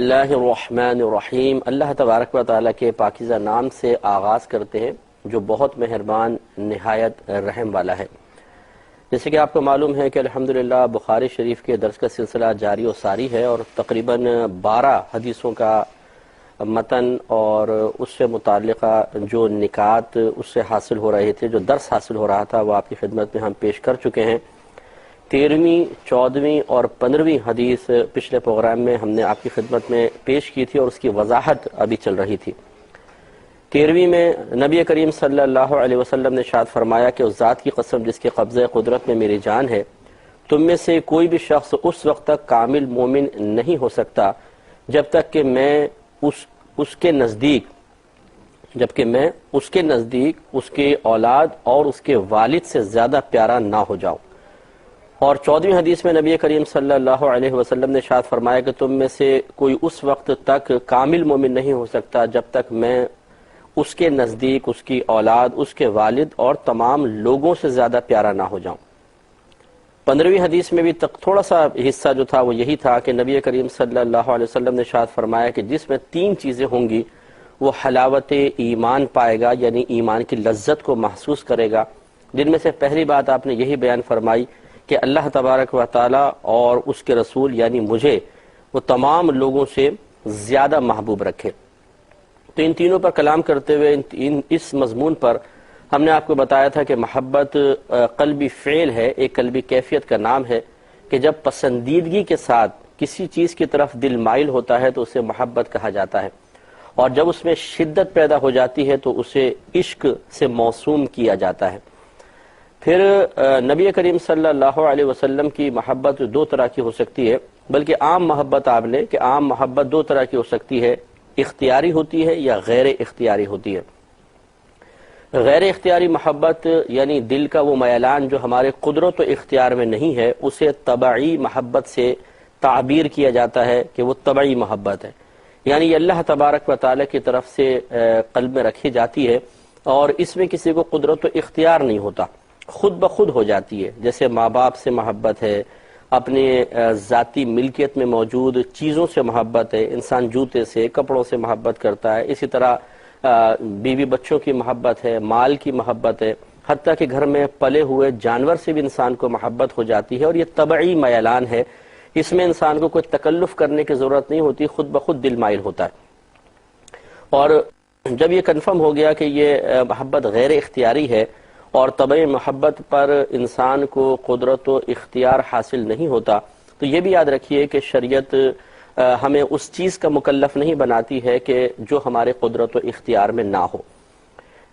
اللہ الرحمن الرحیم۔ اللہ تبارک و تعالیٰ کے پاکیزہ نام سے آغاز کرتے ہیں جو بہت مہربان نہایت رحم والا ہے۔ جیسے کہ آپ کو معلوم ہے کہ الحمدللہ بخاری شریف کے درس کا سلسلہ جاری و ساری ہے، اور تقریباً 12 حدیثوں کا متن اور اس سے متعلقہ جو نکات اس سے حاصل ہو رہے تھے، جو درس حاصل ہو رہا تھا، وہ آپ کی خدمت میں ہم پیش کر چکے ہیں۔ 13ویں، 14ویں اور 15ویں حدیث پچھلے پروگرام میں ہم نے آپ کی خدمت میں پیش کی تھی، اور اس کی وضاحت ابھی چل رہی تھی۔ 13ویں میں نبی کریم صلی اللہ علیہ وسلم نے ارشاد فرمایا کہ اس ذات کی قسم جس کے قبضہ قدرت میں میری جان ہے، تم میں سے کوئی بھی شخص اس وقت تک کامل مومن نہیں ہو سکتا جب تک کہ میں اس کے نزدیک اس کے اولاد اور اس کے والد سے زیادہ پیارا نہ ہو جاؤں۔ اور 14ویں حدیث میں نبی کریم صلی اللہ علیہ وسلم نے ارشاد فرمایا کہ تم میں سے کوئی اس وقت تک کامل مومن نہیں ہو سکتا جب تک میں اس کے نزدیک اس کی اولاد، اس کے والد اور تمام لوگوں سے زیادہ پیارا نہ ہو جاؤں۔ 15ویں حدیث میں بھی تھوڑا سا حصہ جو تھا وہ یہی تھا کہ نبی کریم صلی اللہ علیہ وسلم نے ارشاد فرمایا کہ جس میں 3 چیزیں ہوں گی وہ حلاوت ایمان پائے گا، یعنی ایمان کی لذت کو محسوس کرے گا، جن میں سے پہلی بات آپ نے یہی بیان فرمائی کہ اللہ تبارک و تعالی اور اس کے رسول یعنی مجھے وہ تمام لوگوں سے زیادہ محبوب رکھے۔ تو ان تینوں پر کلام کرتے ہوئے اس مضمون پر ہم نے آپ کو بتایا تھا کہ محبت قلبی فعل ہے، ایک قلبی کیفیت کا نام ہے کہ جب پسندیدگی کے ساتھ کسی چیز کی طرف دل مائل ہوتا ہے تو اسے محبت کہا جاتا ہے، اور جب اس میں شدت پیدا ہو جاتی ہے تو اسے عشق سے موسوم کیا جاتا ہے۔ پھر نبی کریم صلی اللہ علیہ وسلم کی محبت 2 طرح کی ہو سکتی ہے، بلکہ عام محبت آپ لیں کہ عام محبت 2 طرح کی ہو سکتی ہے، اختیاری ہوتی ہے یا غیر اختیاری ہوتی ہے۔ غیر اختیاری محبت یعنی دل کا وہ میلان جو ہمارے قدرت و اختیار میں نہیں ہے، اسے طبعی محبت سے تعبیر کیا جاتا ہے کہ وہ طبعی محبت ہے، یعنی یہ اللہ تبارک و تعالی کی طرف سے قلب میں رکھی جاتی ہے، اور اس میں کسی کو قدرت و اختیار نہیں ہوتا، خود بخود ہو جاتی ہے۔ جیسے ماں باپ سے محبت ہے، اپنے ذاتی ملکیت میں موجود چیزوں سے محبت ہے، انسان جوتے سے، کپڑوں سے محبت کرتا ہے، اسی طرح بیوی بچوں کی محبت ہے، مال کی محبت ہے، حتیٰ کہ گھر میں پلے ہوئے جانور سے بھی انسان کو محبت ہو جاتی ہے، اور یہ طبعی میلان ہے، اس میں انسان کو کوئی تکلف کرنے کی ضرورت نہیں ہوتی، خود بخود دل مائل ہوتا ہے۔ اور جب یہ کنفرم ہو گیا کہ یہ محبت غیر اختیاری ہے اور طبعی محبت پر انسان کو قدرت و اختیار حاصل نہیں ہوتا، تو یہ بھی یاد رکھیے کہ شریعت ہمیں اس چیز کا مکلف نہیں بناتی ہے کہ جو ہمارے قدرت و اختیار میں نہ ہو۔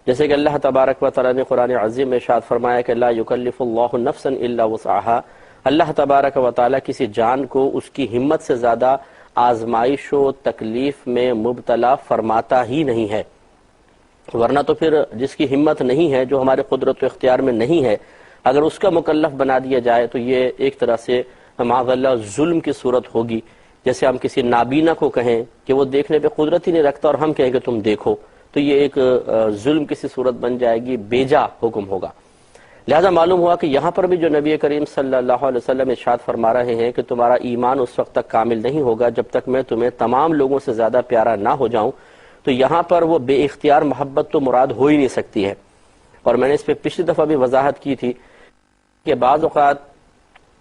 جیسے کہ اللہ تبارک و تعالی نے قرآن عظیم میں ارشاد فرمایا کہ لا یکلف اللہ نفسا الا وسعها، اللہ تبارک و تعالی کسی جان کو اس کی ہمت سے زیادہ آزمائش و تکلیف میں مبتلا فرماتا ہی نہیں ہے، ورنہ تو پھر جس کی ہمت نہیں ہے، جو ہمارے قدرت و اختیار میں نہیں ہے، اگر اس کا مکلف بنا دیا جائے تو یہ ایک طرح سے معاذ اللہ ظلم کی صورت ہوگی۔ جیسے ہم کسی نابینا کو کہیں کہ وہ دیکھنے پہ قدرت ہی نہیں رکھتا اور ہم کہیں کہ تم دیکھو، تو یہ ایک ظلم کی سی صورت بن جائے گی، بیجا حکم ہوگا۔ لہذا معلوم ہوا کہ یہاں پر بھی جو نبی کریم صلی اللہ علیہ وسلم ارشاد فرما رہے ہیں کہ تمہارا ایمان اس وقت تک کامل نہیں ہوگا جب تک میں تمہیں تمام لوگوں سے زیادہ پیارا نہ ہو جاؤں، تو یہاں پر وہ بے اختیار محبت تو مراد ہو ہی نہیں سکتی ہے۔ اور میں نے اس پہ پچھلی دفعہ بھی وضاحت کی تھی کہ بعض اوقات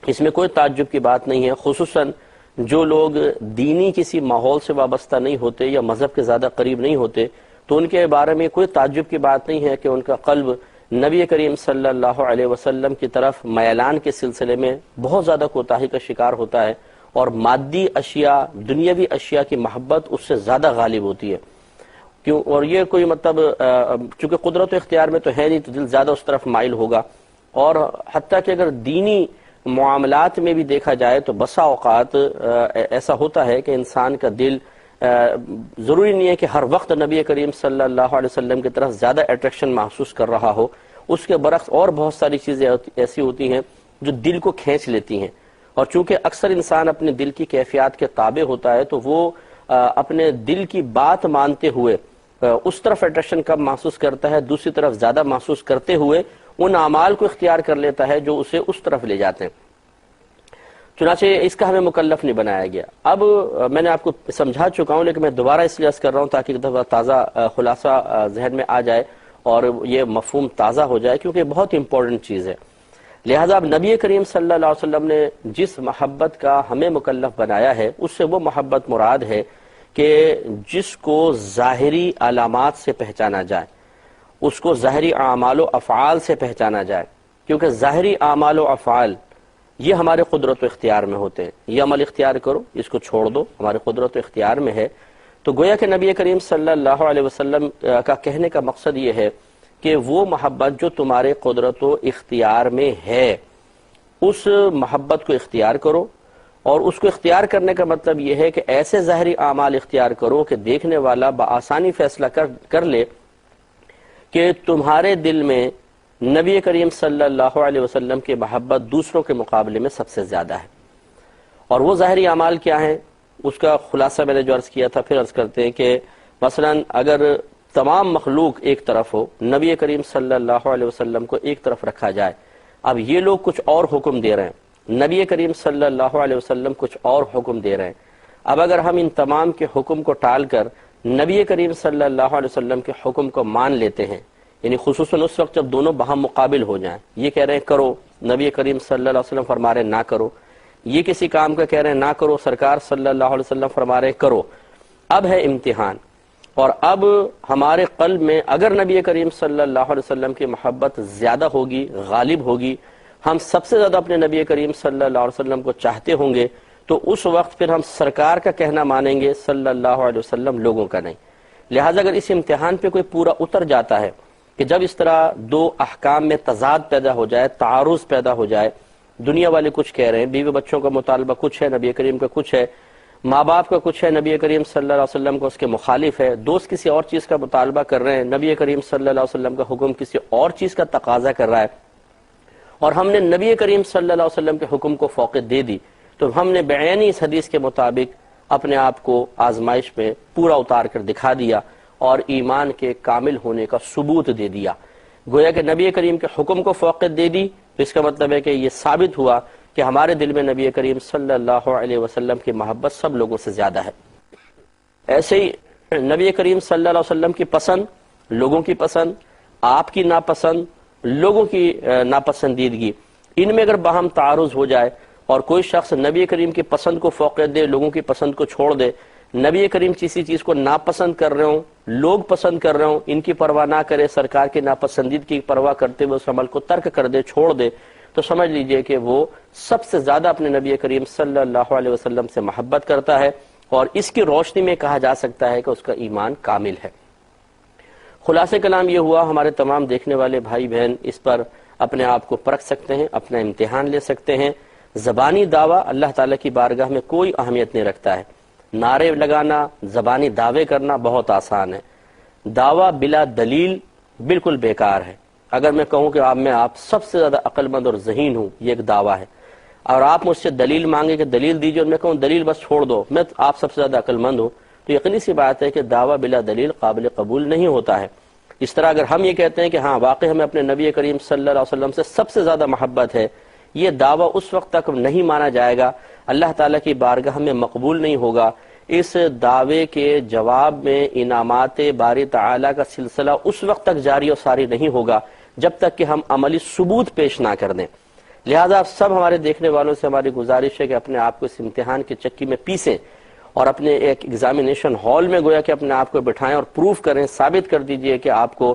اس میں کوئی تعجب کی بات نہیں ہے، خصوصاً جو لوگ دینی کسی ماحول سے وابستہ نہیں ہوتے یا مذہب کے زیادہ قریب نہیں ہوتے، تو ان کے بارے میں کوئی تعجب کی بات نہیں ہے کہ ان کا قلب نبی کریم صلی اللہ علیہ وسلم کی طرف میلان کے سلسلے میں بہت زیادہ کوتاہی کا شکار ہوتا ہے، اور مادی اشیاء، دنیاوی اشیاء کی محبت اس سے زیادہ غالب ہوتی ہے۔ کیوں؟ اور یہ کوئی مطلب چونکہ قدرت و اختیار میں تو ہے نہیں، تو دل زیادہ اس طرف مائل ہوگا۔ اور حتیٰ کہ اگر دینی معاملات میں بھی دیکھا جائے تو بسا اوقات ایسا ہوتا ہے کہ انسان کا دل ضروری نہیں ہے کہ ہر وقت نبی کریم صلی اللہ علیہ وسلم کی طرف زیادہ اٹریکشن محسوس کر رہا ہو، اس کے برعکس اور بہت ساری چیزیں ایسی ہوتی ہیں جو دل کو کھینچ لیتی ہیں، اور چونکہ اکثر انسان اپنے دل کی کیفیات کے تابع ہوتا ہے تو وہ اپنے دل کی بات مانتے ہوئے اس طرف اٹریکشن کم محسوس کرتا ہے، دوسری طرف زیادہ محسوس کرتے ہوئے ان اعمال کو اختیار کر لیتا ہے جو اسے اس طرف لے جاتے ہیں۔ چنانچہ اس کا ہمیں مکلف نہیں بنایا گیا۔ اب میں نے آپ کو سمجھا چکا ہوں، لیکن میں دوبارہ اس لیے عرض کر رہا ہوں تاکہ ایک دفعہ تازہ خلاصہ ذہن میں آ جائے اور یہ مفہوم تازہ ہو جائے، کیونکہ بہت امپورٹنٹ چیز ہے۔ لہذا اب نبی کریم صلی اللہ علیہ وسلم نے جس محبت کا ہمیں مکلف بنایا ہے، اس سے وہ محبت مراد ہے کہ جس کو ظاہری علامات سے پہچانا جائے، اس کو ظاہری اعمال و افعال سے پہچانا جائے، کیونکہ ظاہری اعمال و افعال یہ ہمارے قدرت و اختیار میں ہوتے ہیں۔ یہ عمل اختیار کرو، اس کو چھوڑ دو، ہمارے قدرت و اختیار میں ہے۔ تو گویا کہ نبی کریم صلی اللہ علیہ وسلم کا کہنے کا مقصد یہ ہے کہ وہ محبت جو تمہارے قدرت و اختیار میں ہے، اس محبت کو اختیار کرو، اور اس کو اختیار کرنے کا مطلب یہ ہے کہ ایسے ظاہری اعمال اختیار کرو کہ دیکھنے والا بآسانی فیصلہ کر لے کہ تمہارے دل میں نبی کریم صلی اللہ علیہ وسلم کی محبت دوسروں کے مقابلے میں سب سے زیادہ ہے۔ اور وہ ظاہری اعمال کیا ہیں، اس کا خلاصہ میں نے جو عرض کیا تھا، پھر عرض کرتے ہیں کہ مثلا اگر تمام مخلوق ایک طرف ہو، نبی کریم صلی اللہ علیہ وسلم کو ایک طرف رکھا جائے، اب یہ لوگ کچھ اور حکم دے رہے ہیں، نبی کریم صلی اللہ علیہ وسلم کچھ اور حکم دے رہے ہیں، اب اگر ہم ان تمام کے حکم کو ٹال کر نبی کریم صلی اللہ علیہ وسلم کے حکم کو مان لیتے ہیں، یعنی خصوصاً اس وقت جب دونوں باہم مقابل ہو جائیں، یہ کہہ رہے ہیں کرو، نبی کریم صلی اللہ علیہ وسلم فرما رہے ہیں نہ کرو، یہ کسی کام کا کہہ رہے ہیں نہ کرو، سرکار صلی اللہ علیہ وسلم فرما رہے ہیں کرو، اب ہے امتحان۔ اور اب ہمارے قلب میں اگر نبی کریم صلی اللہ علیہ وسلم کی محبت زیادہ ہوگی، غالب ہوگی، ہم سب سے زیادہ اپنے نبی کریم صلی اللہ علیہ وسلم کو چاہتے ہوں گے، تو اس وقت پھر ہم سرکار کا کہنا مانیں گے صلی اللہ علیہ وسلم، لوگوں کا نہیں۔ لہٰذا اگر اس امتحان پہ کوئی پورا اتر جاتا ہے کہ جب اس طرح دو احکام میں تضاد پیدا ہو جائے، تعارض پیدا ہو جائے، دنیا والے کچھ کہہ رہے ہیں، بیوی بچوں کا مطالبہ کچھ ہے، نبی کریم کا کچھ ہے، ماں باپ کا کچھ ہے، نبی کریم صلی اللہ علیہ وسلم کو اس کے مخالف ہے، دوست کسی اور چیز کا مطالبہ کر رہے ہیں، نبی کریم صلی اللہ علیہ وسلم کا حکم کسی اور چیز کا تقاضا کر رہا ہے، اور ہم نے نبی کریم صلی اللہ علیہ وسلم کے حکم کو فوقیت دے دی، تو ہم نے بعینی اس حدیث کے مطابق اپنے آپ کو آزمائش میں پورا اتار کر دکھا دیا اور ایمان کے کامل ہونے کا ثبوت دے دیا۔ گویا کہ نبی کریم کے حکم کو فوقیت دے دی، تو اس کا مطلب ہے کہ یہ ثابت ہوا کہ ہمارے دل میں نبی کریم صلی اللہ علیہ وسلم کی محبت سب لوگوں سے زیادہ ہے۔ ایسے ہی نبی کریم صلی اللہ علیہ وسلم کی پسند، لوگوں کی پسند، آپ کی ناپسند، لوگوں کی ناپسندیدگی، ان میں اگر باہم تعارض ہو جائے اور کوئی شخص نبی کریم کی پسند کو فوقیت دے، لوگوں کی پسند کو چھوڑ دے، نبی کریم کسی چیز کو ناپسند کر رہے ہوں، لوگ پسند کر رہے ہوں، ان کی پرواہ نہ کرے، سرکار کی ناپسندیدگی کی پرواہ کرتے ہوئے اس عمل کو ترک کر دے، چھوڑ دے، تو سمجھ لیجئے کہ وہ سب سے زیادہ اپنے نبی کریم صلی اللہ علیہ وسلم سے محبت کرتا ہے، اور اس کی روشنی میں کہا جا سکتا ہے کہ اس کا ایمان کامل ہے۔ خلاصہ کلام یہ ہوا، ہمارے تمام دیکھنے والے بھائی بہن اس پر اپنے آپ کو پرکھ سکتے ہیں، اپنا امتحان لے سکتے ہیں۔ زبانی دعویٰ اللہ تعالیٰ کی بارگاہ میں کوئی اہمیت نہیں رکھتا ہے، نعرے لگانا، زبانی دعوے کرنا بہت آسان ہے، دعویٰ بلا دلیل بالکل بیکار ہے۔ اگر میں کہوں کہ میں آپ سب سے زیادہ عقل مند اور ذہین ہوں، یہ ایک دعویٰ ہے، اور آپ مجھ سے دلیل مانگے کہ دلیل دیجیے، اور میں کہوں دلیل بس چھوڑ دو، میں آپ سب سے زیادہ عقل مند ہوں، تو یقینی سی بات ہے کہ دعویٰ بلا دلیل قابل قبول نہیں ہوتا ہے۔ اس طرح اگر ہم یہ کہتے ہیں کہ ہاں واقعی ہمیں اپنے نبی کریم صلی اللہ علیہ وسلم سے سب سے زیادہ محبت ہے، یہ دعویٰ اس وقت تک نہیں مانا جائے گا، اللہ تعالیٰ کی بارگاہ میں مقبول نہیں ہوگا۔ اس دعوے کے جواب میں انعامات باری تعالیٰ کا سلسلہ اس وقت تک جاری و ساری نہیں ہوگا جب تک کہ ہم عملی ثبوت پیش نہ کر دیں۔ لہذا سب ہمارے دیکھنے والوں سے ہماری گزارش ہے کہ اپنے آپ کو اس امتحان کی چکی میں پیسیں، اور اپنے ایک ایگزامینیشن ہال میں گویا کہ اپنے آپ کو بٹھائیں اور پروف کریں، ثابت کر دیجئے کہ آپ کو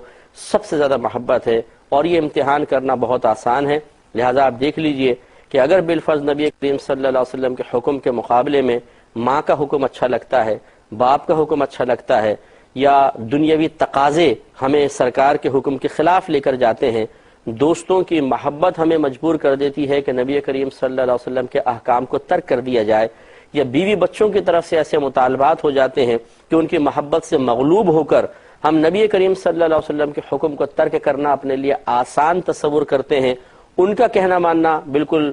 سب سے زیادہ محبت ہے، اور یہ امتحان کرنا بہت آسان ہے۔ لہذا آپ دیکھ لیجئے کہ اگر بالفرض نبی کریم صلی اللہ علیہ وسلم کے حکم کے مقابلے میں ماں کا حکم اچھا لگتا ہے، باپ کا حکم اچھا لگتا ہے، یا دنیاوی تقاضے ہمیں سرکار کے حکم کے خلاف لے کر جاتے ہیں، دوستوں کی محبت ہمیں مجبور کر دیتی ہے کہ نبی کریم صلی اللہ علیہ وسلم کے احکام کو ترک کر دیا جائے، یا بیوی بچوں کی طرف سے ایسے مطالبات ہو جاتے ہیں کہ ان کی محبت سے مغلوب ہو کر ہم نبی کریم صلی اللہ علیہ وسلم کے حکم کو ترک کرنا اپنے لیے آسان تصور کرتے ہیں، ان کا کہنا ماننا بالکل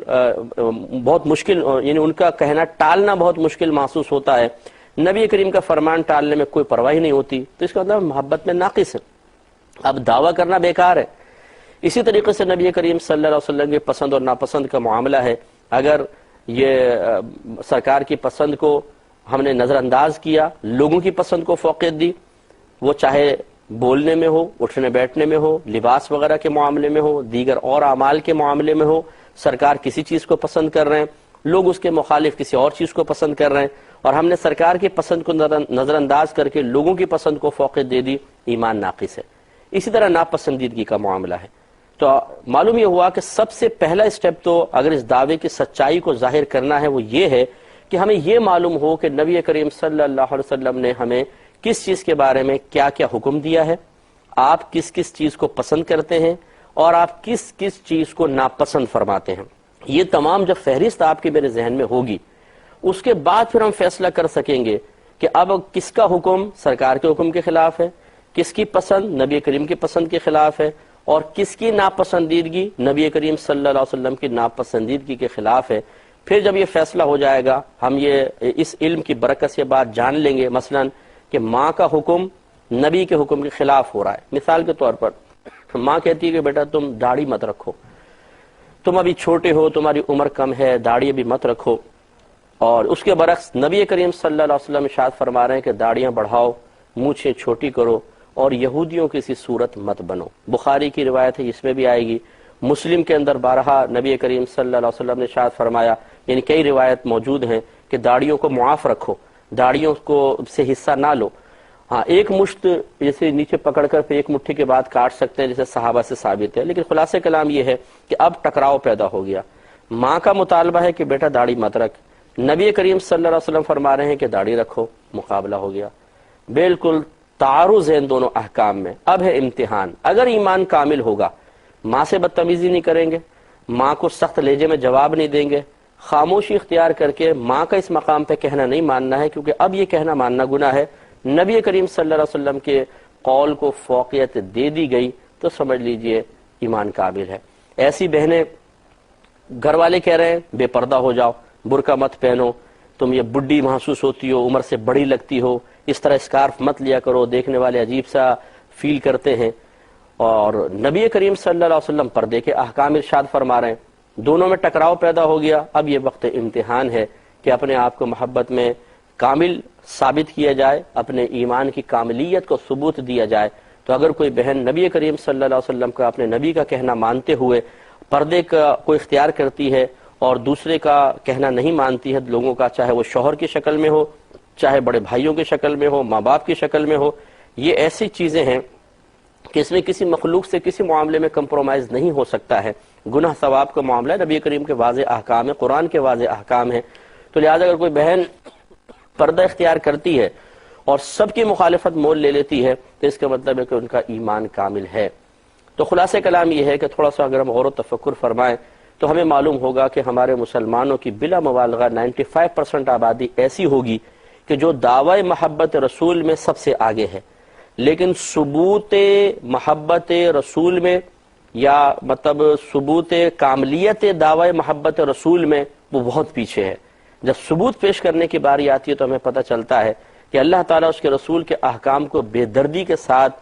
بہت مشکل، یعنی ان کا کہنا ٹالنا بہت مشکل محسوس ہوتا ہے، نبی کریم کا فرمان ٹالنے میں کوئی پرواہ نہیں ہوتی، تو اس کا مطلب محبت میں ناقص ہے، اب دعویٰ کرنا بیکار ہے۔ اسی طریقے سے نبی کریم صلی اللہ علیہ وسلم کی پسند اور ناپسند کا معاملہ ہے، اگر یہ سرکار کی پسند کو ہم نے نظر انداز کیا، لوگوں کی پسند کو فوقیت دی، وہ چاہے بولنے میں ہو، اٹھنے بیٹھنے میں ہو، لباس وغیرہ کے معاملے میں ہو، دیگر اور اعمال کے معاملے میں ہو، سرکار کسی چیز کو پسند کر رہے ہیں، لوگ اس کے مخالف کسی اور چیز کو پسند کر رہے ہیں، اور ہم نے سرکار کی پسند کو نظر انداز کر کے لوگوں کی پسند کو فوقیت دے دی، ایمان ناقص ہے۔ اسی طرح ناپسندیدگی کا معاملہ ہے۔ تو معلوم یہ ہوا کہ سب سے پہلا اسٹیپ تو اگر اس دعوے کی سچائی کو ظاہر کرنا ہے وہ یہ ہے کہ ہمیں یہ معلوم ہو کہ نبی کریم صلی اللہ علیہ وسلم نے ہمیں کس چیز کے بارے میں کیا کیا حکم دیا ہے، آپ کس کس چیز کو پسند کرتے ہیں اور آپ کس کس چیز کو ناپسند فرماتے ہیں۔ یہ تمام جب فہرست آپ کے میرے ذہن میں ہوگی، اس کے بعد پھر ہم فیصلہ کر سکیں گے کہ اب کس کا حکم سرکار کے حکم کے خلاف ہے، کس کی پسند نبی کریم کی پسند کے خلاف ہے، اور کس کی ناپسندیدگی نبی کریم صلی اللہ علیہ وسلم کی ناپسندیدگی کے خلاف ہے۔ پھر جب یہ فیصلہ ہو جائے گا، ہم یہ اس علم کی برکت سے بات جان لیں گے، مثلا کہ ماں کا حکم نبی کے حکم کے خلاف ہو رہا ہے۔ مثال کے طور پر ماں کہتی ہے کہ بیٹا تم داڑھی مت رکھو، تم ابھی چھوٹے ہو، تمہاری عمر کم ہے، داڑھی ابھی مت رکھو، اور اس کے برعکس نبی کریم صلی اللہ علیہ وسلم ارشاد فرما رہے ہیں کہ داڑیاں بڑھاؤ، مونچھیں چھوٹی کرو، اور یہودیوں کی سی صورت مت بنو۔ بخاری کی روایت ہے، اس میں بھی آئے گی، مسلم کے اندر بارہا نبی کریم صلی اللہ علیہ وسلم نے ارشاد فرمایا، یعنی کئی روایت موجود ہیں کہ داڑھیوں کو معاف رکھو، داڑھیوں کو سے حصہ نہ لو، ہاں ایک مشت جیسے نیچے پکڑ کر پھر ایک مٹھی کے بعد کاٹ سکتے ہیں جیسے صحابہ سے ثابت ہے، لیکن خلاصہ کلام یہ ہے کہ اب ٹکراؤ پیدا ہو گیا۔ ماں کا مطالبہ ہے کہ بیٹا داڑھی مت رکھ، نبی کریم صلی اللہ علیہ وسلم فرما رہے ہیں کہ داڑھی رکھو، مقابلہ ہو گیا، بالکل تعارض ہے ان دونوں احکام میں۔ اب ہے امتحان، اگر ایمان کامل ہوگا، ماں سے بدتمیزی نہیں کریں گے، ماں کو سخت لہجے میں جواب نہیں دیں گے، خاموشی اختیار کر کے ماں کا اس مقام پہ کہنا نہیں ماننا ہے، کیونکہ اب یہ کہنا ماننا گناہ ہے، نبی کریم صلی اللہ علیہ وسلم کے قول کو فوقیت دے دی گئی تو سمجھ لیجئے ایمان کامل ہے۔ ایسی بہنیں گھر والے کہہ رہے ہیں بے پردہ ہو جاؤ، برقع مت پہنو، تم یہ بڈھی محسوس ہوتی ہو، عمر سے بڑی لگتی ہو، اس طرح اسکارف مت لیا کرو، دیکھنے والے عجیب سا فیل کرتے ہیں، اور نبی کریم صلی اللہ علیہ وسلم پردے کے احکام ارشاد فرما رہے ہیں، دونوں میں ٹکراؤ پیدا ہو گیا۔ اب یہ وقت امتحان ہے کہ اپنے آپ کو محبت میں کامل ثابت کیا جائے، اپنے ایمان کی کاملیت کو ثبوت دیا جائے۔ تو اگر کوئی بہن نبی کریم صلی اللہ علیہ وسلم کا اپنے نبی کا کہنا مانتے ہوئے پردے کا کو اختیار کرتی ہے اور دوسرے کا کہنا نہیں مانتی ہے لوگوں کا، چاہے وہ شوہر کی شکل میں ہو، چاہے بڑے بھائیوں کی شکل میں ہو، ماں باپ کی شکل میں ہو، یہ ایسی چیزیں ہیں کہ اس میں کسی مخلوق سے کسی معاملے میں کمپرومائز نہیں ہو سکتا ہے۔ گناہ ثواب کا معاملہ ہے، نبی کریم کے واضح احکام ہے، قرآن کے واضح احکام ہیں، تو لہٰذا اگر کوئی بہن پردہ اختیار کرتی ہے اور سب کی مخالفت مول لے لیتی ہے تو اس کا مطلب ہے کہ ان کا ایمان کامل ہے۔ تو خلاصہ کلام یہ ہے کہ تھوڑا سا اگر ہم غور و تفکر فرمائیں تو ہمیں معلوم ہوگا کہ ہمارے مسلمانوں کی بلا مبالغہ 95% آبادی ایسی ہوگی کہ جو دعوی محبت رسول میں سب سے آگے ہے، لیکن ثبوت محبت رسول میں یا مطلب ثبوت کاملیت دعوی محبت رسول میں وہ بہت پیچھے ہے۔ جب ثبوت پیش کرنے کی باری آتی ہے تو ہمیں پتہ چلتا ہے کہ اللہ تعالیٰ اس کے رسول کے احکام کو بے دردی کے ساتھ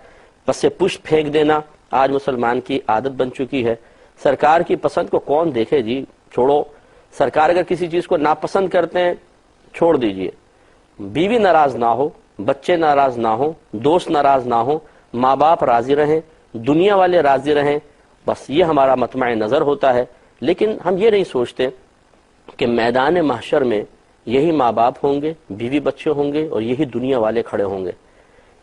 پس پشت پھینک دینا آج مسلمان کی عادت بن چکی ہے۔ سرکار کی پسند کو کون دیکھے جی، چھوڑو، سرکار اگر کسی چیز کو ناپسند کرتے ہیں چھوڑ دیجئے، بیوی ناراض نہ ہو، بچے ناراض نہ ہو، دوست ناراض نہ ہو، ماں باپ راضی رہیں، دنیا والے راضی رہیں، بس یہ ہمارا مطمع نظر ہوتا ہے۔ لیکن ہم یہ نہیں سوچتے کہ میدان محشر میں یہی ماں باپ ہوں گے، بیوی بچے ہوں گے، اور یہی دنیا والے کھڑے ہوں گے،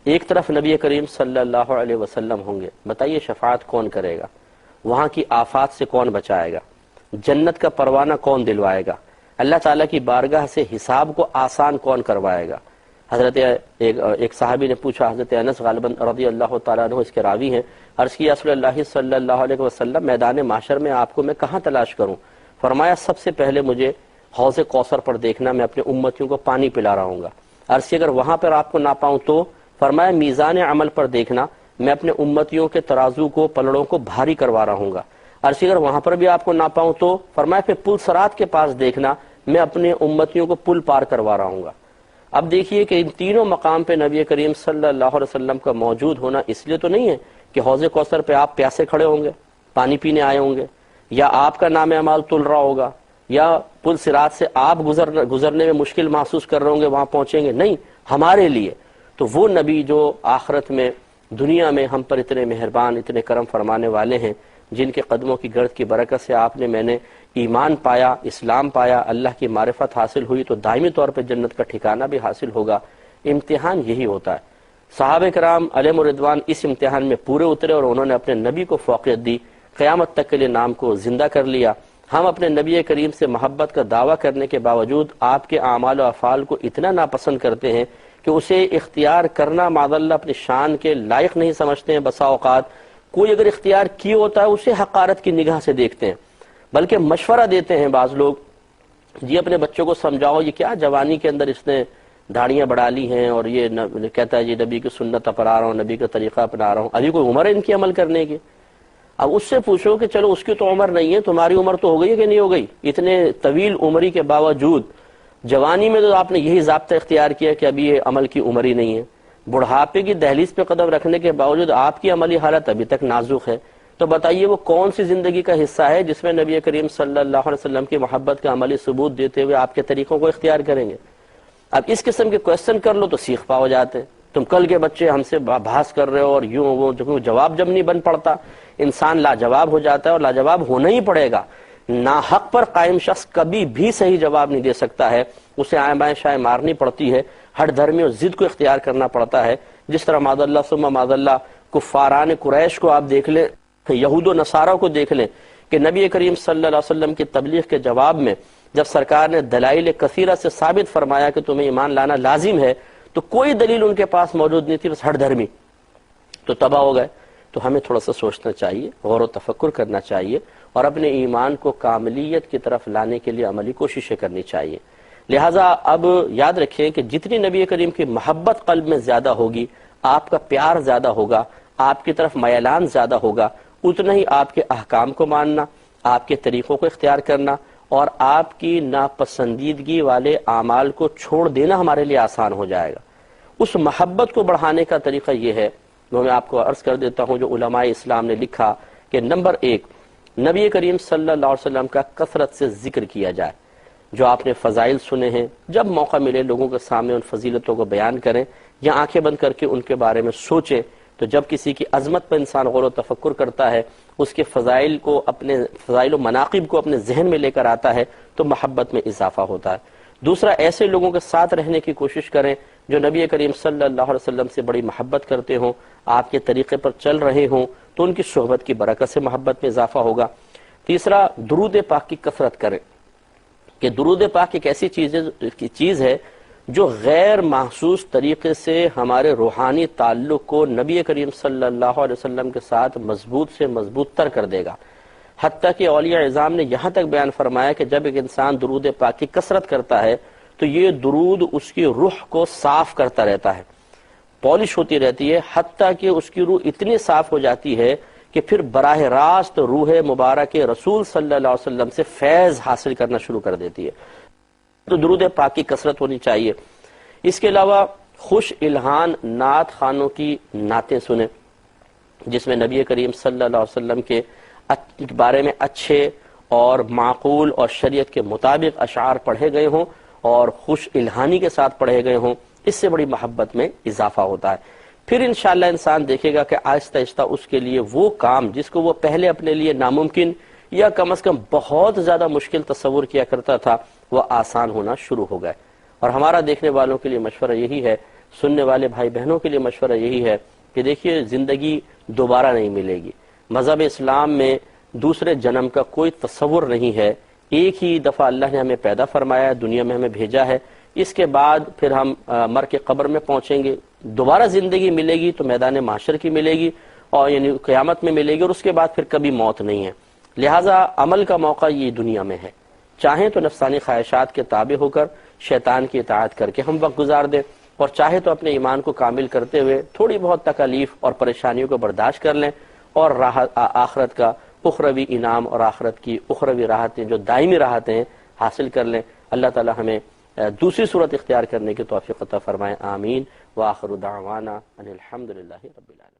ایک طرف نبی کریم صلی اللہ علیہ وسلم ہوں گے۔ بتائیے شفاعت کون کرے گا؟ وہاں کی آفات سے کون بچائے گا؟ جنت کا پروانہ کون دلوائے گا؟ اللہ تعالیٰ کی بارگاہ سے حساب کو آسان کون کروائے گا؟ حضرت ایک صحابی نے پوچھا، حضرت انس غالباً رضی اللہ تعالیٰ عنہ اس کے راوی ہیں، عرض کیا رسول اللہ صلی اللہ علیہ وسلم میدان محشر میں آپ کو میں کہاں تلاش کروں؟ فرمایا سب سے پہلے مجھے حوض کوثر پر دیکھنا، میں اپنے امتیوں کو پانی پلا رہا ہوں گا۔ عرض کیا اگر وہاں پر آپ کو نہ پاؤں تو؟ فرمایا میزان عمل پر دیکھنا، میں اپنے امتیوں کے ترازو کو پلڑوں کو بھاری کروا رہا ہوں گا۔ عرض کیا اگر وہاں پر بھی آپ کو نہ پاؤں تو؟ فرمایا پھر پل صراط کے پاس دیکھنا، میں اپنے امتیوں کو پل پار کروا رہا ہوں گا۔ اب دیکھیے کہ ان تینوں مقام پہ نبی کریم صلی اللہ علیہ وسلم کا موجود ہونا اس لیے تو نہیں ہے کہ حوض کوثر پہ آپ پیاسے کھڑے ہوں گے، پانی پینے آئے ہوں گے، یا آپ کا نام اعمال تل رہا ہوگا، یا پل صراط سے آپ گزرنے میں مشکل محسوس کر رہے ہوں گے وہاں پہنچیں گے، نہیں، ہمارے لیے تو وہ نبی جو آخرت میں دنیا میں ہم پر اتنے مہربان، اتنے کرم فرمانے والے ہیں، جن کے قدموں کی گرد کی برکت سے آپ نے میں نے ایمان پایا، اسلام پایا، اللہ کی معرفت حاصل ہوئی تو دائمی طور پہ جنت کا ٹھکانہ بھی حاصل ہوگا۔ امتحان یہی ہوتا ہے۔ صحابہ کرام علیہم الرضوان اس امتحان میں پورے اترے اور انہوں نے اپنے نبی کو فوقیت دی، قیامت تک کے لیے نام کو زندہ کر لیا۔ ہم اپنے نبی کریم سے محبت کا دعویٰ کرنے کے باوجود آپ کے اعمال و افعال کو اتنا ناپسند کرتے ہیں کہ اسے اختیار کرنا معاذ اللہ اپنی شان کے لائق نہیں سمجھتے ہیں۔ بسا اوقات کوئی اگر اختیار کیے ہوتا ہے اسے حقارت کی نگاہ سے دیکھتے ہیں، بلکہ مشورہ دیتے ہیں بعض لوگ، جی اپنے بچوں کو سمجھاؤ، یہ کیا جوانی کے اندر اس نے داڑیاں بڑھا لی ہیں اور یہ کہتا ہے جی نبی کی سنت اپنا رہا ہوں، نبی کا طریقہ اپنا رہا ہوں، ابھی کوئی عمر ہے ان کی عمل کرنے کی؟ اب اس سے پوچھو کہ چلو اس کی تو عمر نہیں ہے، تمہاری عمر تو ہو گئی ہے کہ نہیں ہو گئی؟ اتنے طویل عمری کے باوجود جوانی میں تو آپ نے یہی ضابطہ اختیار کیا کہ ابھی یہ عمل کی عمر ہی نہیں ہے، بڑھاپے کی دہلیز پہ قدم رکھنے کے باوجود آپ کی عملی حالت ابھی تک نازک ہے، تو بتائیے وہ کون سی زندگی کا حصہ ہے جس میں نبی کریم صلی اللہ علیہ وسلم کی محبت کا عملی ثبوت دیتے ہوئے آپ کے طریقوں کو اختیار کریں گے؟ اب اس قسم کے کوشچن کر لو تو سیخ پا ہو جاتے ہیں، تم کل کے بچے ہم سے بحث کر رہے ہو اور یوں وہ جواب جب نہیں بن پڑتا انسان لاجواب ہو جاتا ہے، اور لاجواب ہونا ہی پڑے گا۔ ناحق پر قائم شخص کبھی بھی صحیح جواب نہیں دے سکتا ہے، اسے آئیں بائیں شائیں مارنی پڑتی ہے، ہر دھرمی اور ضد کو اختیار کرنا پڑتا ہے۔ جس طرح معاذ اللہ ثم معاذ اللہ کفاران قریش کو آپ دیکھ لیں، یہود و نصارہ کو دیکھ لیں کہ نبی کریم صلی اللہ علیہ وسلم کی تبلیغ کے جواب میں جب سرکار نے دلائل کثیرہ سے ثابت فرمایا کہ تمہیں ایمان لانا لازم ہے تو کوئی دلیل ان کے پاس موجود نہیں تھی، بس ہر دھرمی تو تباہ ہو گئے۔ تو ہمیں تھوڑا سا سوچنا چاہیے، غور و تفکر کرنا چاہیے، اور اپنے ایمان کو کاملیت کی طرف لانے کے لیے عملی کوششیں کرنی چاہیے۔ لہٰذا اب یاد رکھیں کہ جتنی نبی کریم کی محبت قلب میں زیادہ ہوگی، آپ کا پیار زیادہ ہوگا، آپ کی طرف میلان زیادہ ہوگا، اتنا ہی آپ کے احکام کو ماننا، آپ کے طریقوں کو اختیار کرنا اور آپ کی ناپسندیدگی والے اعمال کو چھوڑ دینا ہمارے لیے آسان ہو جائے گا۔ اس محبت کو بڑھانے کا طریقہ یہ ہے، میں آپ کو عرض کر دیتا ہوں، جو علماء اسلام نے لکھا کہ نمبر 1، نبی کریم صلی اللہ علیہ وسلم کا کثرت سے ذکر کیا جائے۔ جو آپ نے فضائل سنے ہیں، جب موقع ملے لوگوں کے سامنے ان فضیلتوں کو بیان کریں یا آنکھیں بند کر کے ان کے بارے میں سوچیں، تو جب کسی کی عظمت پر انسان غور و تفکر کرتا ہے، اس کے فضائل و مناقب کو اپنے ذہن میں لے کر آتا ہے تو محبت میں اضافہ ہوتا ہے۔ دوسرا، ایسے لوگوں کے ساتھ رہنے کی کوشش کریں جو نبی کریم صلی اللہ علیہ وسلم سے بڑی محبت کرتے ہوں، آپ کے طریقے پر چل رہے ہوں، تو ان کی صحبت کی برکت سے محبت میں اضافہ ہوگا۔ تیسرا، درود پاک کی کثرت کریں، کہ درود پاک ایک ایسی چیز ہے جو غیر محسوس طریقے سے ہمارے روحانی تعلق کو نبی کریم صلی اللہ علیہ وسلم کے ساتھ مضبوط سے مضبوط تر کر دے گا۔ حتیٰ کہ اولیاء اعظام نے یہاں تک بیان فرمایا کہ جب ایک انسان درود پاک کی کثرت کرتا ہے تو یہ درود اس کی روح کو صاف کرتا رہتا ہے، پالش ہوتی رہتی ہے، حتیٰ کہ اس کی روح اتنی صاف ہو جاتی ہے کہ پھر براہ راست روح مبارک رسول صلی اللہ علیہ وسلم سے فیض حاصل کرنا شروع کر دیتی ہے۔ تو درود پاک کی کثرت ہونی چاہیے۔ اس کے علاوہ خوش الہان نعت خوانوں کی نعتیں سنیں، جس میں نبی کریم صلی اللہ علیہ وسلم کے بارے میں اچھے اور معقول اور شریعت کے مطابق اشعار پڑھے گئے ہوں اور خوش الہانی کے ساتھ پڑھے گئے ہوں، اس سے بڑی محبت میں اضافہ ہوتا ہے۔ پھر انشاءاللہ انسان دیکھے گا کہ آہستہ آہستہ اس کے لیے وہ کام جس کو وہ پہلے اپنے لیے ناممکن یا کم از کم بہت زیادہ مشکل تصور کیا کرتا تھا، وہ آسان ہونا شروع ہو گئے۔ اور ہمارا دیکھنے والوں کے لیے مشورہ یہی ہے، سننے والے بھائی بہنوں کے لیے مشورہ یہی ہے کہ دیکھیے زندگی دوبارہ نہیں ملے گی۔ مذہب اسلام میں دوسرے جنم کا کوئی تصور نہیں ہے، ایک ہی دفعہ اللہ نے ہمیں پیدا فرمایا ہے، دنیا میں ہمیں بھیجا ہے، اس کے بعد پھر ہم مر کے قبر میں پہنچیں گے۔ دوبارہ زندگی ملے گی تو میدان محشر کی ملے گی، اور یعنی قیامت میں ملے گی، اور اس کے بعد پھر کبھی موت نہیں ہے۔ لہٰذا عمل کا موقع یہ دنیا میں ہے، چاہیں تو نفسانی خواہشات کے تابع ہو کر شیطان کی اطاعت کر کے ہم وقت گزار دیں، اور چاہے تو اپنے ایمان کو کامل کرتے ہوئے تھوڑی بہت تکالیف اور پریشانیوں کو برداشت کر لیں، اور آخرت کا اخروی انعام اور آخرت کی اخروی راحتیں جو دائمی راحتیں ہیں حاصل کر لیں۔ اللہ تعالی ہمیں دوسری صورت اختیار کرنے کی توفیق عطا فرمائے، آمین۔ وآخر دعوانا ان الحمد للہ رب العالمین۔